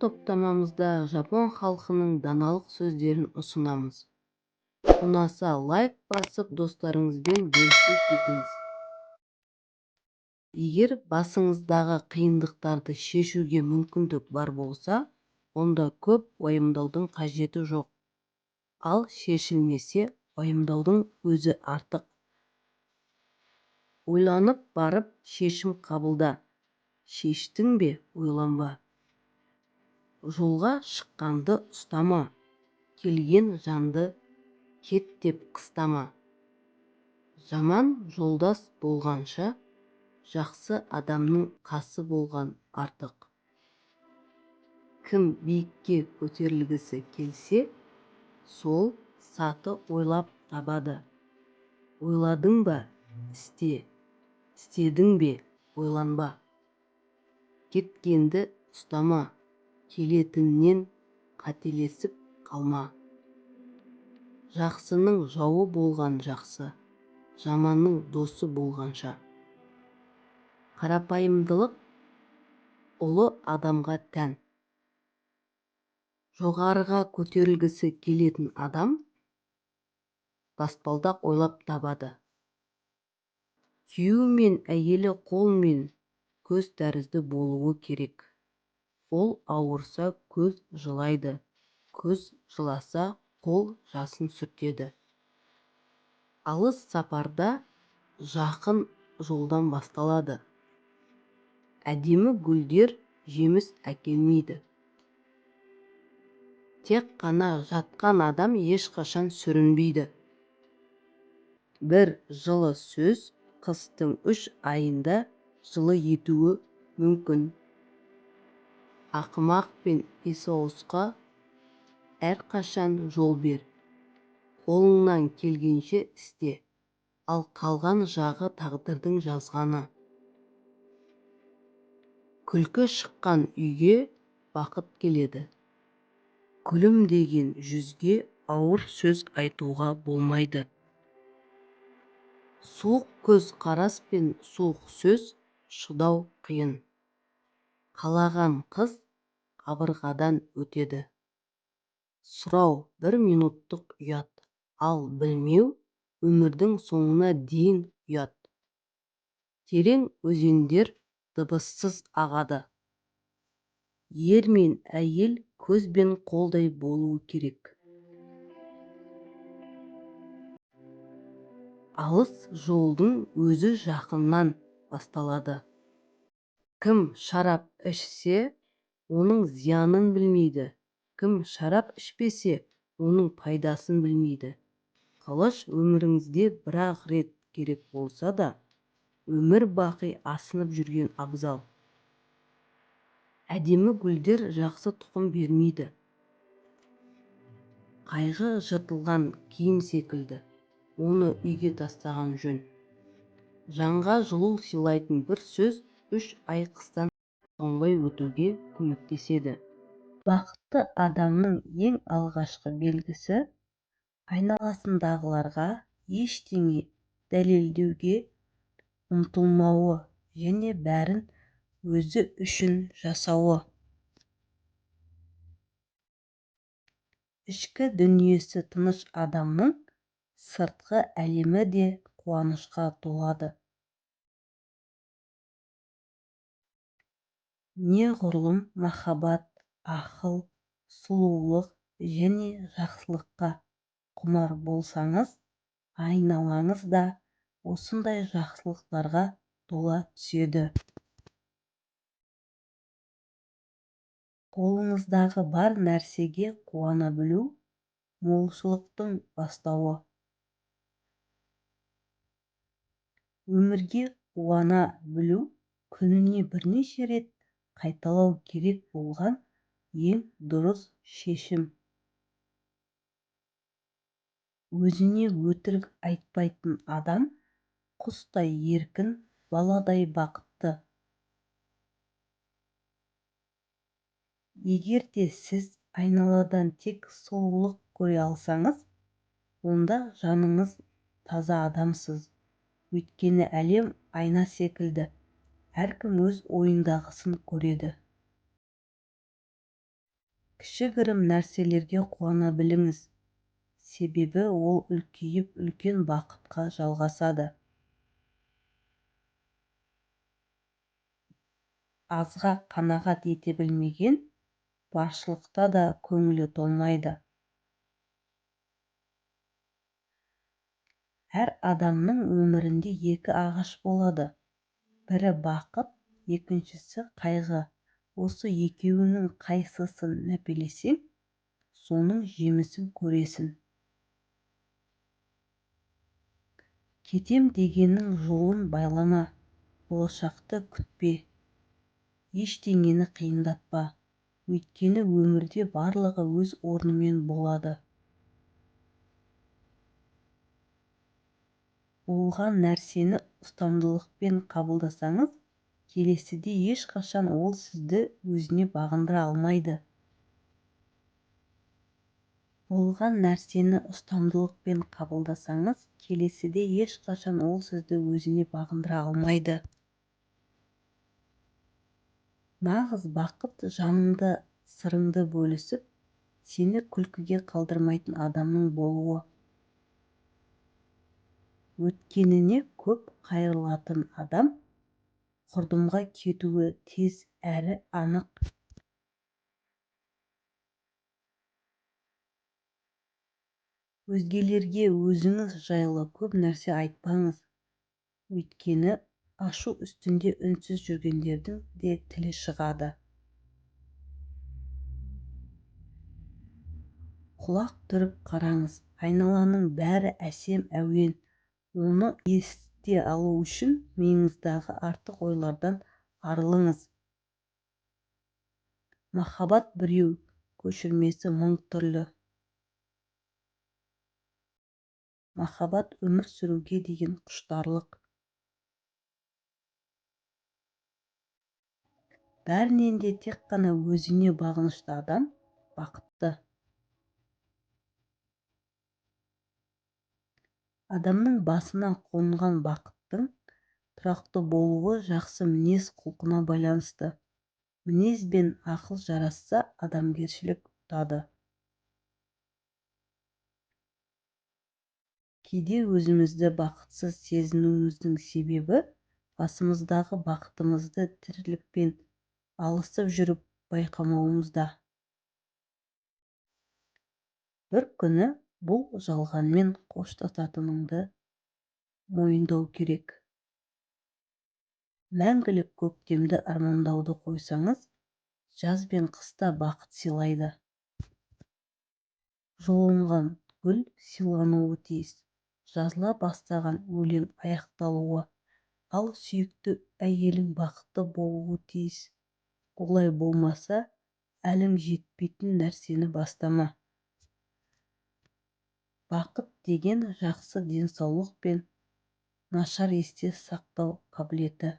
топтамамызда жапон халқының даналық сөздерін ұсынамыз. Ұнаса лайк басып достарыңызбен бөлісе кетіңіз. Егер басыңыздағы қиындықтарды шешуге мүмкіндік бар болса, онда көп уайымдаудың қажеті жоқ. Ал шешілмесе, уайымдаудың өзі артық. Ойланып барып шешім қабылда. Шештің бе, ойланба. Жолға шыққанды ұстама. Келген жанды кет деп қыстама. Жаман жолдас болғанша, жақсы адамның қасы болған артық. Кім биікке көтерілгісі келсе, сол саты ойлап табады. Ойладың ба, істе. Істедің бе, ойланба. Кеткенді ұстама. Келетіннен қателесіп қалма. Жақсының жауы болған жақсы, жаманның досы болғанша. Қарапайымдылық ұлы адамға тән. Жоғарыға көтерілгісі келетін адам баспалдақ ойлап табады. Күйеуі мен әйелі қол мен көз тәрізді болуы керек. Қол ауырса көз жылайды, көз жыласа қол жасын сүртеді. Алыс сапарда жақын жолдан басталады. Әдемі гүлдер жеміс әкелмейді. Тек қана жатқан адам ешқашан сүрінбейді. Бір жылы сөз қыстың 3 айында жылы етуі мүмкін. Ақымақ пен есауысқа әрқашан жол бер. Қолыңнан келгенше істе, ал қалған жағы тағдырдың жазғаны. Күлкі шыққан үйге бақыт келеді. Күлімдеген жүзге ауыр сөз айтуға болмайды. Суық көз қарас пен суық сөз шыдау қиын. Қалаған қыз қабырғадан өтеді. Сұрау 1 минуттық ұят, ал білмеу өмірдің соңына дейін ұят. Терең өзендер дыбыссыз ағады. Ер мен әйел көз бен қолдай болуы керек. Алыс жолдың өзі жақыннан басталады. Кім шарап ішсе, оның зиянын білмейді. Кім шарап ішпесе, оның пайдасын білмейді. Қылыш өміріңізде бір-ақ рет керек болса да, өмір бақи асынып жүрген абзал. Әдемі гүлдер жақсы тұқым бермейді. Қайғы жыртылған киім секілді. Оны үйге тастаған жөн. Жанға жылу сыйлайтын бір сөз 3 ай қыстан тоңбай өтуге көмектеседі. Бақытты адамның ең алғашқы белгісі айналасындағыларға ештеңе дәлелдеуге ұмтылмауы және бәрін өзі үшін жасауы. Ішкі дүниесі тыныш адамның сыртқы әлемі де қуанышқа толады. Неғұрлым махаббат, ақыл, сұлулық және жақсылыққа құмар болсаңыз, айналаңыз да осындай жақсылықтарға тола түседі. Қолыңыздағы бар нәрсеге қуана білу молшылықтың бастауы. Өмірге қуана білу күніне бірнеше рет қайталау керек болған ең дұрыс шешім. Өзіне өтірік айтпайтын адам құстай еркін, баладай бақытты. Егер де сіз айналадан тек сұлулық көре алсаңыз, онда жаныңыз таза адамсыз. Өйткені әлем айна секілді, әркім өз ойындағысын көреді. Кішігірім нәрселерге қуана біліңіз, себебі ол үлкейіп үлкен бақытқа жалғасады. Азға қанағат ете білмеген баршылықта да көңілі толмайды. Әр адамның өмірінде екі ағаш болады. Бірі бақыт, екіншісі қайғы. Осы екеуінің қайсысын мәпелесең, соның жемісін көресің. Кетем дегеннің жолын байлама, болашақты күтпе. Ештеңені қиындатпа, өйткені өмірде барлығы өз орнымен болады. Болған нәрсені ұстамдылықпен қабылдасаңыз, келесіде ешқашан ол сізді өзіне бағындыра алмайды. Болған нәрсені ұстамдылықпен қабылдасаңыз, келесіде ешқашан ол сізді өзіне бағындыра алмайды. Нағыз бақыт жаныңды, сырыңды бөлісіп, сені күлкіге қалдырмайтын адамның болуы. Өткеніне көп қайрылатын адам құрдымға кетуі тез әрі анық. Өзгелерге өзіңіз жайлы көп нәрсе айтпаңыз, өйткені ашу үстінде үнсіз жүргендердің де тілі шығады. Құлақ түріп қараңыз, айналаның бәрі әсем әуен. Оны ести алу үшін миыңыздағы артық ойлардан арылыңыз. Махаббат біреу, көшірмесі мың түрлі. Махаббат өмір сүруге деген құштарлық. Бәрінен де тек қана өзіне бағынышты адам бақытты. Адамның басына қонған бақыттың тұрақты болуы жақсы мінез құлқына байланысты. Мінез бен ақыл жарасса, адамгершілік ұтады. Кейде өзімізді бақытсыз сезінуіміздің себебі басымыздағы бақытымызды тірлікпен алысып жүріп байқамауымызда. Бір күні бұл жалғанмен қоштасатыныңды мойындау керек. Мәңгілік көктемді армандауды қойсаңыз, жаз бен қыста бақыт сыйлайды. Жұлынған гүл сыйлануы тиіс, жазыла бастаған өлең аяқталуы, ал сүйікті әйелің бақытты болуы тиіс. Олай болмаса, әлің жетпейтін нәрсені бастама. Бақыт деген жақсы денсаулық пен нашар есте сақтау қабілеті.